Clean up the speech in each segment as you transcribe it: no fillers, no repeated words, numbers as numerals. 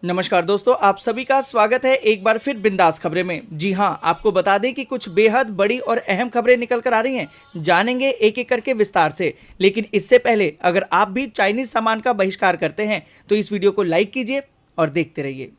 नमस्कार दोस्तों, आप सभी का स्वागत है एक बार फिर बिंदास खबरें में। जी हां, आपको बता दें कि कुछ बेहद बड़ी और अहम खबरें निकल कर आ रही हैं। जानेंगे एक एक करके विस्तार से। लेकिन इससे पहले अगर आप भी चाइनीज सामान का बहिष्कार करते हैं तो इस वीडियो को लाइक कीजिए और देखते रहिए।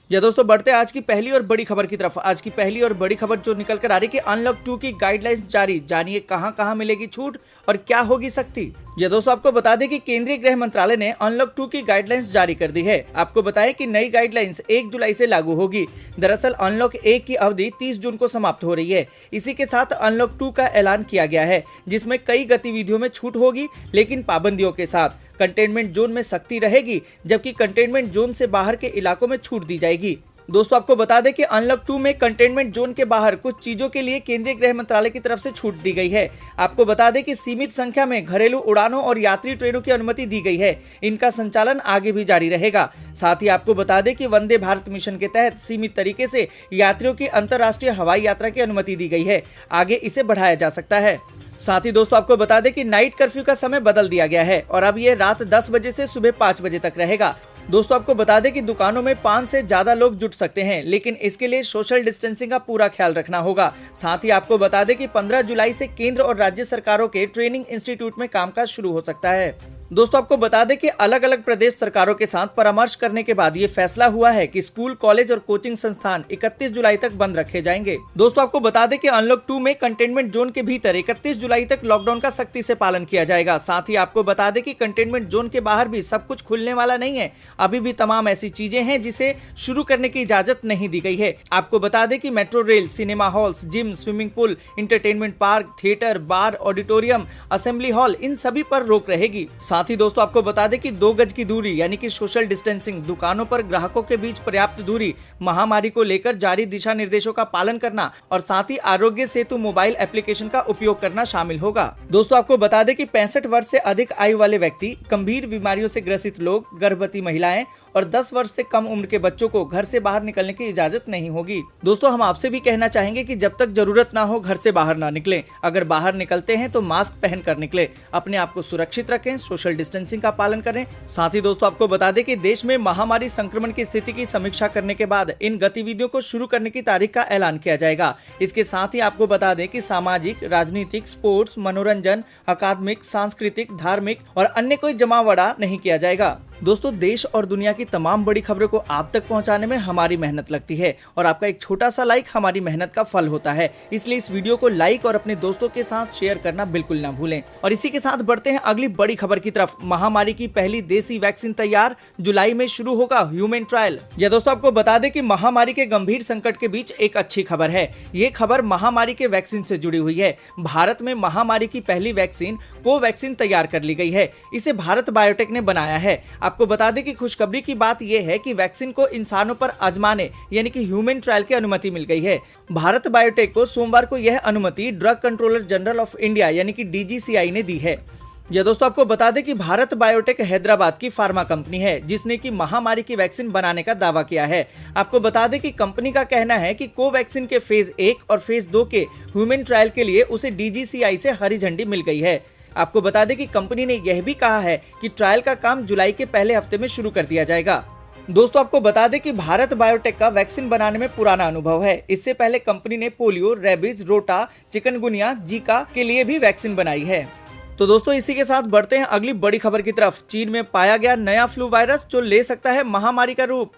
या दोस्तों, बढ़ते आज की पहली और बड़ी खबर की तरफ। आज की पहली और बड़ी खबर जो निकल कर आ रही है कि अनलॉक 2 की गाइडलाइंस जारी। जानिए कहां कहां मिलेगी छूट और क्या होगी सख्ती। ये दोस्तों, आपको बता दें कि केंद्रीय गृह मंत्रालय ने अनलॉक 2 की गाइडलाइंस जारी कर दी है। आपको बताएं कि नई गाइडलाइंस 1 जुलाई से लागू होगी। दरअसल अनलॉक 1 की अवधि 30 जून को समाप्त हो रही है। इसी के साथ अनलॉक 2 का ऐलान किया गया है, जिसमें कई गतिविधियों में छूट होगी, लेकिन पाबंदियों के साथ। कंटेनमेंट जोन में सख्ती रहेगी, जबकि कंटेनमेंट जोन से बाहर के इलाकों में छूट दी जाएगी। दोस्तों, आपको बता दें कि अनलॉक 2 में कंटेनमेंट जोन के बाहर कुछ चीजों के लिए केंद्रीय गृह मंत्रालय की तरफ से छूट दी गई है। आपको बता दें कि सीमित संख्या में घरेलू उड़ानों और यात्री ट्रेनों की अनुमति दी गई है। इनका संचालन आगे भी जारी रहेगा। साथ ही आपको बता दें कि वंदे भारत मिशन के तहत सीमित तरीके से यात्रियों की अंतर्राष्ट्रीय हवाई यात्रा की अनुमति दी गई है। आगे इसे बढ़ाया जा सकता है। साथ ही दोस्तों, आपको बता दें कि नाइट कर्फ्यू का समय बदल दिया गया है और अब ये रात 10 बजे से सुबह 5 बजे तक रहेगा। दोस्तों, आपको बता दें कि दुकानों में 5 से ज्यादा लोग जुट सकते हैं, लेकिन इसके लिए सोशल डिस्टेंसिंग का पूरा ख्याल रखना होगा। साथ ही आपको बता दें कि 15 जुलाई से केंद्र और राज्य सरकारों के ट्रेनिंग इंस्टीट्यूट में कामकाज शुरू हो सकता है। दोस्तों, आपको बता दें कि अलग अलग प्रदेश सरकारों के साथ परामर्श करने के बाद ये फैसला हुआ है कि स्कूल, कॉलेज और कोचिंग संस्थान 31 जुलाई तक बंद रखे जाएंगे। दोस्तों, आपको बता दें कि अनलॉक 2 में कंटेनमेंट जोन के भीतर 31 जुलाई तक लॉकडाउन का सख्ती से पालन किया जाएगा। साथ ही आपको बता दें कि कंटेनमेंट जोन के बाहर भी सब कुछ खुलने वाला नहीं है। अभी भी तमाम ऐसी चीजें हैं जिसे शुरू करने की इजाजत नहीं दी गई है। आपको बता दें कि metro rail, cinema halls, gym, swimming pool, entertainment park, theatre, bar, auditorium, assembly hall, इन सभी पर रोक रहेगी। साथ ही दोस्तों, आपको बता दें कि 2 गज की दूरी यानी कि सोशल डिस्टेंसिंग, दुकानों पर ग्राहकों के बीच पर्याप्त दूरी, महामारी को लेकर जारी दिशा निर्देशों का पालन करना और साथ ही आरोग्य सेतु मोबाइल एप्लीकेशन का उपयोग करना शामिल होगा। दोस्तों, आपको बता दें कि 65 वर्ष से अधिक आयु वाले व्यक्ति, गंभीर बीमारियों से ग्रसित लोग, गर्भवती महिलाएं और 10 वर्ष से कम उम्र के बच्चों को घर से बाहर निकलने की इजाजत नहीं होगी। दोस्तों, हम आपसे भी कहना चाहेंगे कि जब तक जरूरत ना हो घर से बाहर ना निकलें। अगर बाहर निकलते हैं तो मास्क पहन कर निकलें। अपने आप को सुरक्षित रखें, सोशल डिस्टेंसिंग का पालन करें। साथ ही दोस्तों, आपको बता दें कि देश में महामारी संक्रमण की स्थिति की समीक्षा करने के बाद इन गतिविधियों को शुरू करने की तारीख का ऐलान किया जाएगा। इसके साथ ही आपको बता दें कि सामाजिक, राजनीतिक, स्पोर्ट्स, मनोरंजन, अकादमिक, सांस्कृतिक, धार्मिक और अन्य कोई जमावड़ा नहीं किया जाएगा। दोस्तों, देश और दुनिया की तमाम बड़ी खबरों को आप तक पहुंचाने में हमारी मेहनत लगती है और आपका एक छोटा सा लाइक हमारी मेहनत का फल होता है। इसलिए इस वीडियो को लाइक और अपने दोस्तों के साथ शेयर करना बिल्कुल ना भूलें। और इसी के साथ बढ़ते हैं अगली बड़ी खबर की तरफ। महामारी की पहली देसी वैक्सीन तैयार, जुलाई में शुरू होगा ह्यूमन ट्रायल। यह दोस्तों, आपको बता दें कि महामारी के गंभीर संकट के बीच एक अच्छी खबर है। ये खबर महामारी के वैक्सीन से जुड़ी हुई है। भारत में महामारी की पहली वैक्सीन कोवैक्सीन तैयार कर ली गई है। इसे भारत बायोटेक ने बनाया है। आपको बता दें कि खुशखबरी की बात यह है कि वैक्सीन को इंसानों पर आजमाने यानी कि ह्यूमन ट्रायल की अनुमति मिल गई है। भारत बायोटेक को सोमवार को यह अनुमति drug controller general of India यानी कि डीजीसीआई ने दी है। यह दोस्तों, आपको बता दें कि भारत बायोटेक हैदराबाद की फार्मा कंपनी है, जिसने की महामारी की वैक्सीन बनाने का दावा किया है। आपको बता दें कि कंपनी का कहना है कि कोवैक्सीन के फेज 1 और फेज 2 के ह्यूमन ट्रायल के लिए उसे डीजीसीआई से हरी झंडी मिल गई है। आपको बता दें कि कंपनी ने यह भी कहा है कि ट्रायल का काम जुलाई के पहले हफ्ते में शुरू कर दिया जाएगा। दोस्तों, आपको बता दें कि भारत बायोटेक का वैक्सीन बनाने में पुराना अनुभव है। इससे पहले कंपनी ने पोलियो, रेबीज, रोटा, चिकनगुनिया, जीका के लिए भी वैक्सीन बनाई है। तो दोस्तों, इसी के साथ बढ़ते हैं अगली बड़ी खबर की तरफ। चीन में पाया गया नया फ्लू वायरस जो ले सकता है महामारी का रूप।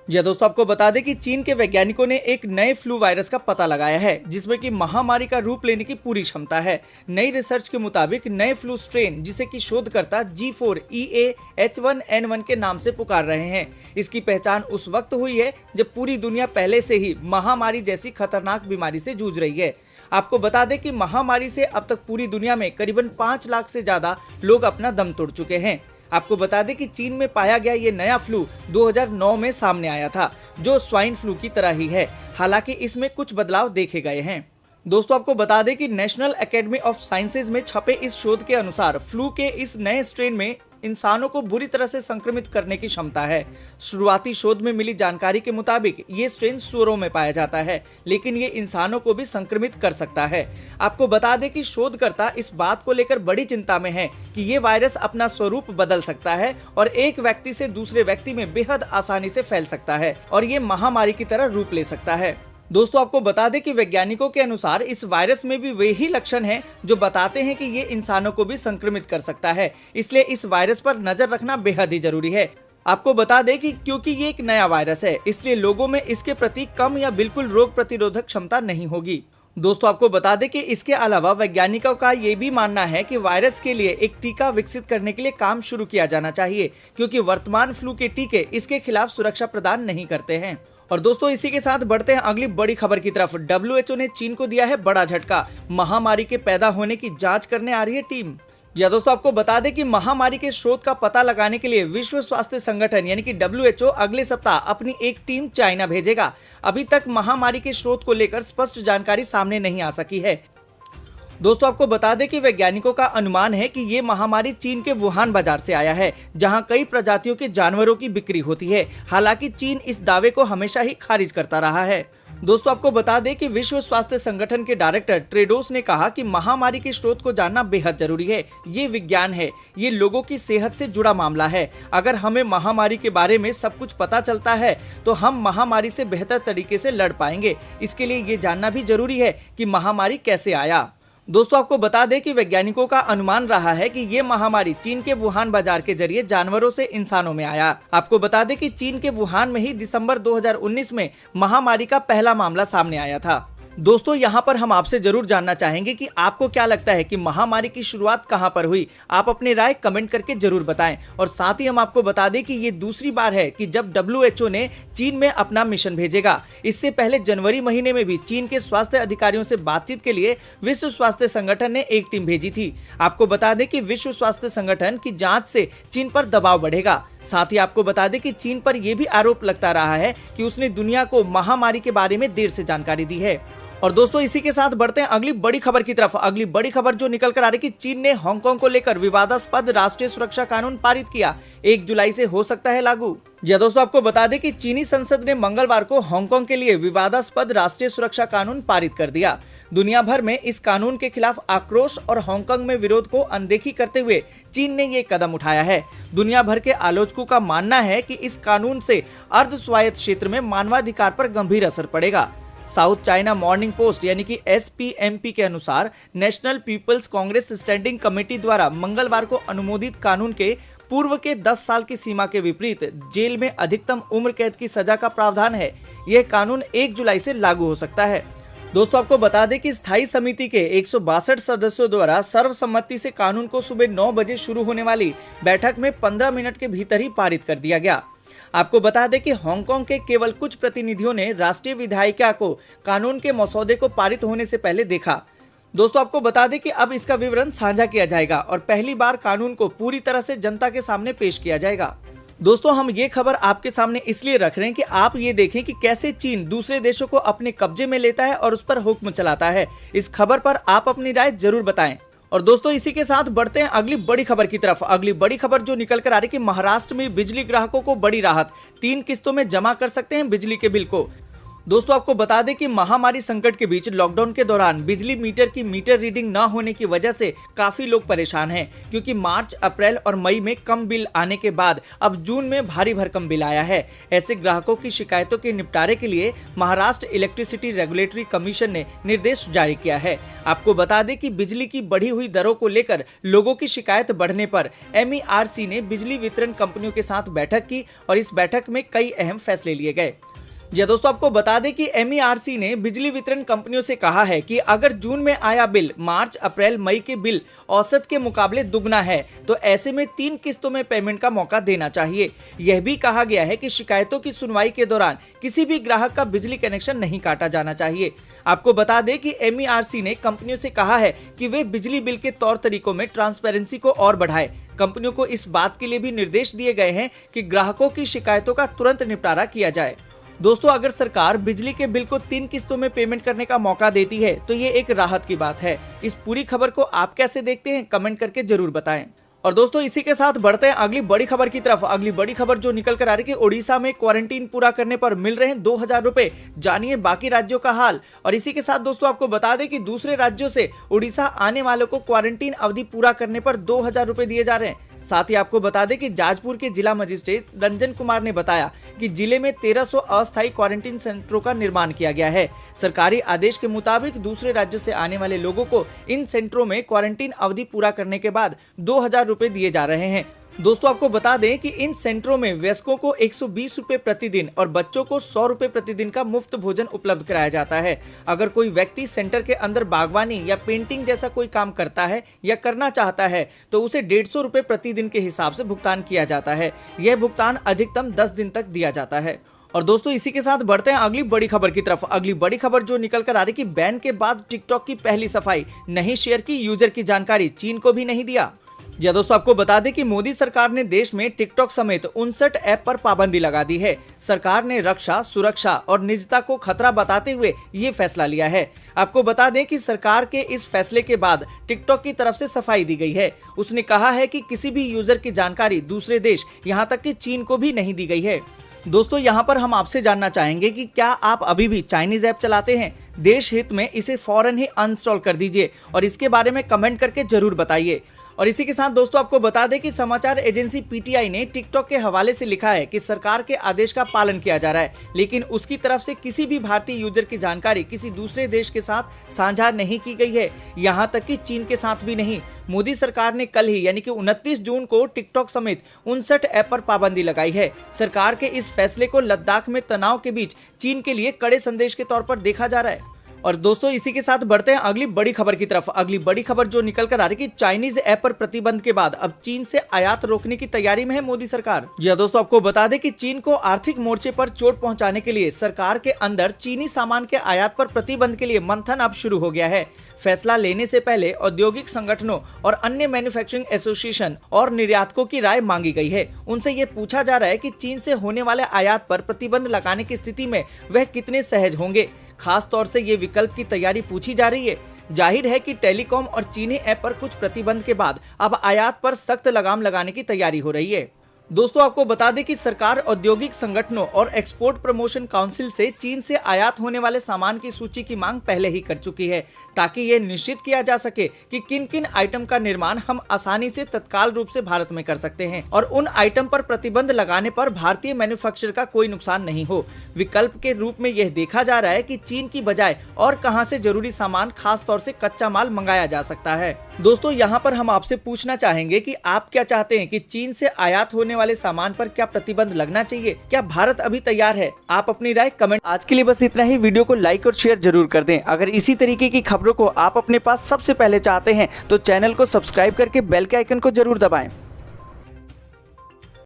यह दोस्तों, आपको बता दें कि चीन के वैज्ञानिकों ने एक नए फ्लू वायरस का पता लगाया है, जिसमें कि महामारी का रूप लेने की पूरी क्षमता है। नई रिसर्च के मुताबिक नए फ्लू स्ट्रेन, जिसे कि शोधकर्ता G4EA-H1N1 के नाम से पुकार रहे हैं, इसकी पहचान उस वक्त हुई है जब पूरी दुनिया पहले से ही महामारी जैसी खतरनाक बीमारी से जूझ रही है। आपको बता दें कि महामारी से अब तक पूरी दुनिया में करीबन 5 लाख से ज्यादा लोग अपना दम तोड़ चुके हैं। आपको बता दें कि चीन में पाया गया ये नया फ्लू 2009 में सामने आया था, जो स्वाइन फ्लू की तरह ही है। हालांकि इसमें कुछ बदलाव देखे गए हैं। दोस्तों, आपको बता दें कि नेशनल एकेडमी ऑफ साइंसेज में छपे इस शोध के अनुसार फ्लू के इस नए स्ट्रेन में इंसानों को बुरी तरह से संक्रमित करने की क्षमता है। शुरुआती शोध में मिली जानकारी के मुताबिक ये स्ट्रेन सुअरों में पाया जाता है, लेकिन ये इंसानों को भी संक्रमित कर सकता है। आपको बता दें कि शोधकर्ता इस बात को लेकर बड़ी चिंता में है कि ये वायरस अपना स्वरूप बदल सकता है और एक व्यक्ति से दूसरे व्यक्ति में बेहद आसानी से फैल सकता है और ये महामारी की तरह रूप ले सकता है। दोस्तों, आपको बता दें कि वैज्ञानिकों के अनुसार इस वायरस में भी वही लक्षण हैं जो बताते हैं कि ये इंसानों को भी संक्रमित कर सकता है। इसलिए इस वायरस पर नजर रखना बेहद ही जरूरी है। आपको बता दें कि क्योंकि ये एक नया वायरस है, इसलिए लोगों में इसके प्रति कम या बिल्कुल रोग प्रतिरोधक क्षमता नहीं होगी। दोस्तों, आपको बता दें कि इसके अलावा वैज्ञानिकों का ये भी मानना है कि वायरस के लिए एक टीका विकसित करने के लिए काम शुरू किया जाना चाहिए, क्योंकि वर्तमान फ्लू के टीके इसके खिलाफ सुरक्षा प्रदान नहीं करते हैं। और दोस्तों, इसी के साथ बढ़ते हैं अगली बड़ी खबर की तरफ। WHO ने चीन को दिया है बड़ा झटका। महामारी के पैदा होने की जांच करने आ रही है टीम। या दोस्तों, आपको बता दें कि महामारी के स्रोत का पता लगाने के लिए विश्व स्वास्थ्य संगठन यानी कि WHO अगले सप्ताह अपनी एक टीम चाइना भेजेगा। अभी तक महामारी के स्रोत को लेकर स्पष्ट जानकारी सामने नहीं आ सकी है। दोस्तों, आपको बता दें कि वैज्ञानिकों का अनुमान है कि ये महामारी चीन के वुहान बाजार से आया है, जहां कई प्रजातियों के जानवरों की बिक्री होती है। हालांकि चीन इस दावे को हमेशा ही खारिज करता रहा है। दोस्तों, आपको बता दें कि विश्व स्वास्थ्य संगठन के डायरेक्टर टेड्रोस ने कहा कि महामारी के स्रोत को जानना बेहद जरूरी है। ये विज्ञान है, ये लोगों की सेहत से जुड़ा मामला है। अगर हमें महामारी के बारे में सब कुछ पता चलता है तो हम महामारी से बेहतर तरीके से लड़ पाएंगे। इसके लिए ये जानना भी जरूरी है कि महामारी कैसे आया। दोस्तों, आपको बता दें कि वैज्ञानिकों का अनुमान रहा है कि ये महामारी चीन के वुहान बाजार के जरिए जानवरों से इंसानों में आया। आपको बता दें कि चीन के वुहान में ही दिसंबर 2019 में महामारी का पहला मामला सामने आया था। दोस्तों, यहाँ पर हम आपसे जरूर जानना चाहेंगे कि आपको क्या लगता है कि महामारी की शुरुआत कहाँ पर हुई। आप अपनी राय कमेंट करके जरूर बताएं। और साथ ही हम आपको बता दें कि ये दूसरी बार है कि जब WHO ने चीन में अपना मिशन भेजेगा। इससे पहले जनवरी महीने में भी चीन के स्वास्थ्य अधिकारियों से बातचीत के लिए विश्व स्वास्थ्य संगठन ने एक टीम भेजी थी। आपको बता दें कि विश्व स्वास्थ्य संगठन की जाँच से चीन पर दबाव बढ़ेगा। साथ ही आपको बता दें कि चीन पर यह भी आरोप लगता रहा है कि उसने दुनिया को महामारी के बारे में देर से जानकारी दी है। और दोस्तों, इसी के साथ बढ़ते हैं अगली बड़ी खबर की तरफ। अगली बड़ी खबर जो निकल कर आ रही कि चीन ने हांगकांग को लेकर विवादास्पद राष्ट्रीय सुरक्षा कानून पारित किया। 1 जुलाई से हो सकता है लागू। या दोस्तों, आपको बता दें कि चीनी संसद ने मंगलवार को हांगकांग के लिए विवादास्पद राष्ट्रीय सुरक्षा कानून पारित कर दिया। दुनिया भर में इस कानून के खिलाफ आक्रोश और हांगकांग में विरोध को अनदेखी करते हुए चीन ने ये कदम उठाया है। दुनिया भर के आलोचकों का मानना है कि इस कानून से अर्ध स्वायत्त क्षेत्र में मानवाधिकार पर गंभीर असर पड़ेगा। साउथ चाइना मॉर्निंग पोस्ट यानी कि SPMP के अनुसार national people's congress standing committee द्वारा मंगलवार को अनुमोदित कानून के पूर्व के 10 साल की सीमा के विपरीत जेल में अधिकतम उम्र कैद की सजा का प्रावधान है। यह कानून 1 जुलाई से लागू हो सकता है। दोस्तों, आपको बता दें कि स्थायी समिति के 162 सदस्यों द्वारा सर्वसम्मति से कानून को सुबह 9 बजे शुरू होने वाली बैठक में 15 मिनट के भीतर ही पारित कर दिया गया। आपको बता दें कि हांगकांग के केवल कुछ प्रतिनिधियों ने राष्ट्रीय विधायिका को कानून के मसौदे को पारित होने से पहले देखा। दोस्तों, आपको बता दें कि अब इसका विवरण साझा किया जाएगा और पहली बार कानून को पूरी तरह से जनता के सामने पेश किया जाएगा। दोस्तों, हम ये खबर आपके सामने इसलिए रख रहे हैं कि आप ये देखें कि कैसे चीन दूसरे देशों को अपने कब्जे में लेता है और उस पर हुक्म चलाता है। इस खबर पर आप अपनी राय जरूर बताएं। और दोस्तों, इसी के साथ बढ़ते हैं अगली बड़ी खबर की तरफ। अगली बड़ी खबर जो निकल कर आ रही कि महाराष्ट्र में बिजली ग्राहकों को बड़ी राहत, 3 किस्तों में जमा कर सकते हैं बिजली के बिल को। दोस्तों, आपको बता दें कि महामारी संकट के बीच लॉकडाउन के दौरान बिजली मीटर की मीटर रीडिंग न होने की वजह से काफी लोग परेशान हैं, क्योंकि मार्च, अप्रैल और मई में कम बिल आने के बाद अब जून में भारी भरकम बिल आया है। ऐसे ग्राहकों की शिकायतों के निपटारे के लिए महाराष्ट्र इलेक्ट्रिसिटी रेगुलेटरी कमीशन ने निर्देश जारी किया है। आपको बता दें कि बिजली की बढ़ी हुई दरों को लेकर लोगों की शिकायत बढ़ने पर MERC ने बिजली वितरण कंपनियों के साथ बैठक की और इस बैठक में कई अहम फैसले लिए गए। जी दोस्तों, आपको बता दें कि MERC ने बिजली वितरण कंपनियों से कहा है कि अगर जून में आया बिल मार्च, अप्रैल, मई के बिल औसत के मुकाबले दुगना है तो ऐसे में 3 किस्तों में पेमेंट का मौका देना चाहिए। यह भी कहा गया है कि शिकायतों की सुनवाई के दौरान किसी भी ग्राहक का बिजली कनेक्शन नहीं काटा जाना चाहिए। आपको बता दें कि MERC ने कंपनियों से कहा है कि वे बिजली बिल के तौर तरीकों में ट्रांसपेरेंसी को और बढ़ाए। कंपनियों को इस बात के लिए भी निर्देश दिए गए हैं कि ग्राहकों की शिकायतों का तुरंत निपटारा किया जाए। दोस्तों, अगर सरकार बिजली के बिल को 3 किस्तों में पेमेंट करने का मौका देती है तो ये एक राहत की बात है। इस पूरी खबर को आप कैसे देखते हैं, कमेंट करके जरूर बताएं। और दोस्तों इसी के साथ बढ़ते हैं अगली बड़ी खबर की तरफ। अगली बड़ी खबर जो निकल कर आ रही है कि ओडिशा में क्वारंटीन पूरा करने पर मिल रहे हैं 2000 रुपए। जानिए बाकी राज्यों का हाल। और इसी के साथ दोस्तों आपको बता दें कि दूसरे राज्यों से ओडिशा आने वालों को क्वारंटीन अवधि पूरा करने पर 2000 रुपए दिए जा रहे हैं। साथ ही आपको बता दें कि जाजपुर के जिला मजिस्ट्रेट रंजन कुमार ने बताया कि जिले में 1300 अस्थायी क्वारंटीन सेंटरों का निर्माण किया गया है। सरकारी आदेश के मुताबिक दूसरे राज्यों से आने वाले लोगों को इन सेंटरों में क्वारंटीन अवधि पूरा करने के बाद 2000 रुपए दिए जा रहे हैं। दोस्तों आपको बता दें कि इन सेंटरों में वयस्कों को 120 रुपए प्रतिदिन और बच्चों को 100 रुपए प्रतिदिन का मुफ्त भोजन उपलब्ध कराया जाता है। अगर कोई व्यक्ति सेंटर के अंदर बागवानी या पेंटिंग जैसा कोई काम करता है या करना चाहता है तो उसे 150 रुपए प्रतिदिन के हिसाब से भुगतान किया जाता है। यह भुगतान अधिकतम 10 दिन तक दिया जाता है। और दोस्तों इसी के साथ बढ़ते हैं अगली बड़ी खबर की तरफ। अगली बड़ी खबर जो निकल कर आ रही कि बैन के बाद टिकटॉक की पहली सफाई, नहीं शेयर की यूजर की जानकारी, चीन को भी नहीं दिया। या दोस्तों आपको बता दें कि मोदी सरकार ने देश में टिकटॉक समेत 59 ऐप पर पाबंदी लगा दी है। सरकार ने रक्षा, सुरक्षा और निजता को खतरा बताते हुए ये फैसला लिया है। आपको बता दें कि सरकार के इस फैसले के बाद टिकटॉक की तरफ से सफाई दी गई है। उसने कहा है कि किसी भी यूजर की जानकारी दूसरे देश, यहाँ तक कि चीन को भी नहीं दी गई है। दोस्तों यहाँ पर हम आपसे जानना चाहेंगे कि क्या आप अभी भी चाइनीज ऐप चलाते हैं? देश हित में इसे फौरन ही अनइंस्टॉल कर दीजिए और इसके बारे में कमेंट करके जरूर बताइए। और इसी के साथ दोस्तों आपको बता दें कि समाचार एजेंसी पीटीआई ने टिकटॉक के हवाले से लिखा है कि सरकार के आदेश का पालन किया जा रहा है, लेकिन उसकी तरफ से किसी भी भारतीय यूजर की जानकारी किसी दूसरे देश के साथ साझा नहीं की गई है, यहाँ तक कि चीन के साथ भी नहीं। मोदी सरकार ने कल ही यानी कि 29 जून को टिकटॉक समेत 59 ऐप पर पाबंदी लगाई है। सरकार के इस फैसले को लद्दाख में तनाव के बीच चीन के लिए कड़े संदेश के तौर पर देखा जा रहा है। और दोस्तों इसी के साथ बढ़ते हैं अगली बड़ी खबर की तरफ। अगली बड़ी खबर जो निकल कर आ रही है कि चाइनीज ऐप पर प्रतिबंध के बाद अब चीन से आयात रोकने की तैयारी में है मोदी सरकार। जी हां दोस्तों आपको बता दें कि चीन को आर्थिक मोर्चे पर चोट पहुंचाने के लिए सरकार के अंदर चीनी सामान के आयात पर प्रतिबंध के लिए मंथन अब शुरू हो गया है। फैसला लेने से पहले औद्योगिक संगठनों और अन्य मैन्युफैक्चरिंग एसोसिएशन और निर्यातकों की राय मांगी गई है। उनसे ये पूछा जा रहा है कि चीन से होने वाले आयात पर प्रतिबंध लगाने की स्थिति में वह कितने सहज होंगे। खास तौर से ये विकल्प की तैयारी पूछी जा रही है। जाहिर है कि टेलीकॉम और चीनी ऐप पर कुछ प्रतिबंध के बाद अब आयात पर सख्त लगाम लगाने की तैयारी हो रही है। दोस्तों आपको बता दें कि सरकार औद्योगिक संगठनों और एक्सपोर्ट प्रमोशन काउंसिल से चीन से आयात होने वाले सामान की सूची की मांग पहले ही कर चुकी है, ताकि ये निश्चित किया जा सके कि किन किन आइटम का निर्माण हम आसानी से तत्काल रूप से भारत में कर सकते हैं और उन आइटम पर प्रतिबंध लगाने पर भारतीय मैन्युफैक्चरर का कोई नुकसान नहीं हो। विकल्प के रूप में यह देखा जा रहा है कि चीन की बजाय और कहां से जरूरी सामान, खास तौर से कच्चा माल मंगाया जा सकता है। दोस्तों यहाँ पर हम आपसे पूछना चाहेंगे कि आप क्या चाहते हैं कि चीन से आयात होने वाले सामान पर क्या प्रतिबंध लगना चाहिए? क्या भारत अभी तैयार है? आप अपनी राय कमेंट। आज के लिए बस इतना ही। वीडियो को लाइक और शेयर जरूर कर दें। अगर इसी तरीके की खबरों को आप अपने पास सबसे पहले चाहते हैं तो चैनल को सब्सक्राइब करके बेल के आइकन को जरूर दबाएं।